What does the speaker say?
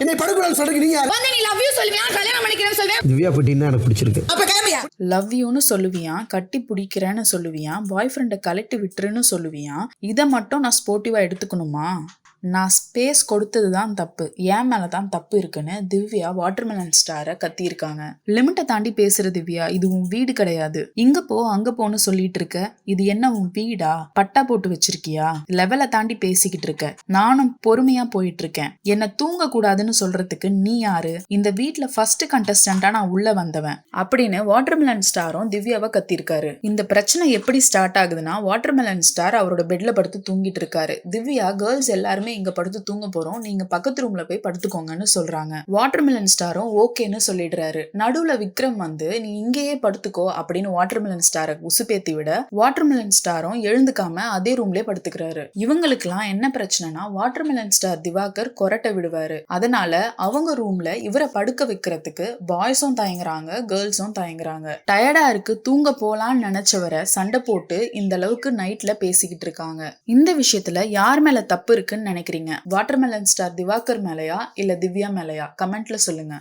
என்னை படுக்கூடாதுன்னு சொல்றீங்க நீங்க வந்து நீ லவ் யூ சொல்லுவியா கல்யாணம் பண்ணிக்கிறேன்னு சொல்லுவேன். திவ்யா பட்டினா எனக்கு பிடிச்சிருக்கு. அப்ப கிளம்பியா? லவ் யூன்னு சொல்லுவியான், கட்டி பிடிக்கிறேன்னு சொல்லுவியான், பாய் ஃப்ரெண்டை கலட்டி விட்டுருன்னு சொல்லுவியான். இதை மட்டும் நான் ஸ்போர்ட்டிவா எடுத்துக்கணுமா? நான் ஸ்பேஸ் கொடுத்தது தான் தப்பு, ஏன் மேல தான் தப்பு இருக்குன்னு திவ்யா வாட்டர்மெலன் ஸ்டாரை கத்தியிருக்காங்க. லிமிட்டை தாண்டி பேசுற திவ்யா, இது உன் வீடு கிடையாது. இங்க போ அங்க போன்னு சொல்லிட்டு இருக்க, இது என்ன உன் வீடா? பட்டா போட்டு வச்சிருக்கியா? லெவலை தாண்டி பேசிக்கிட்டு இருக்க. நானும் பொறுமையா போயிட்டு இருக்கேன். என்ன தூங்க கூடாதுன்னு சொல்றதுக்கு நீ யாரு? இந்த வீட்டுல ஃபர்ஸ்ட் கண்டஸ்டண்டா நான் உள்ள வந்தவன் அப்படின்னு வாட்டர்மெலன் ஸ்டாரும் திவ்யாவை கத்திருக்காரு. இந்த பிரச்சனை எப்படி ஸ்டார்ட் ஆகுதுன்னா, வாட்டர்மெலன் ஸ்டார் அவரோட பெட்ல படுத்து தூங்கிட்டு இருக்காரு. திவ்யா கேர்ள்ஸ் எல்லாருமே இங்க படுத்து தூங்க போறோம், நீங்க பக்கத்து ரூம்ல போய் படுத்துக்கோங்கன்னு சொல்றாங்க. வாட்டர்மெலன் ஸ்டாரும் ஓகேன்னு சொல்லிடுறாரு. நடுவுல விக்ரம் வந்து நீ இங்கேயே படுத்துக்கோ அப்படின்னு வாட்டர்மெலன் ஸ்டாரை உசுப்பேத்தி விட, வாட்டர்மெலன் ஸ்டாரும் எழுந்துக்காம அதே ரூம்லயே படுத்துக்கிறாரு. இவங்களுக்குலாம் என்ன பிரச்சனைனா, வாட்டர்மெலன் ஸ்டார் திவாகர் கொரட்டை விடுவாரு. அதனால அவங்க ரூம்ல இவரை படுக்க வைக்கிறதுக்கு பாய்ஸும் தயங்குறாங்க, கேர்ள்ஸும் தயங்குறாங்க. டயர்டா இருக்கு தூங்க போலான்னு நினைச்சவரை சண்டை போட்டு இந்த அளவுக்கு நைட்ல பேசிக்கிட்டு இருக்காங்க. இந்த விஷயத்துல யார் மேல தப்பு இருக்குன்னு நினைக்கிறீங்க? வாட்டர்மெலன் ஸ்டார் திவாகர் மேலையா இல்ல திவ்யா மேலையா? கமெண்ட்ல சொல்லுங்க.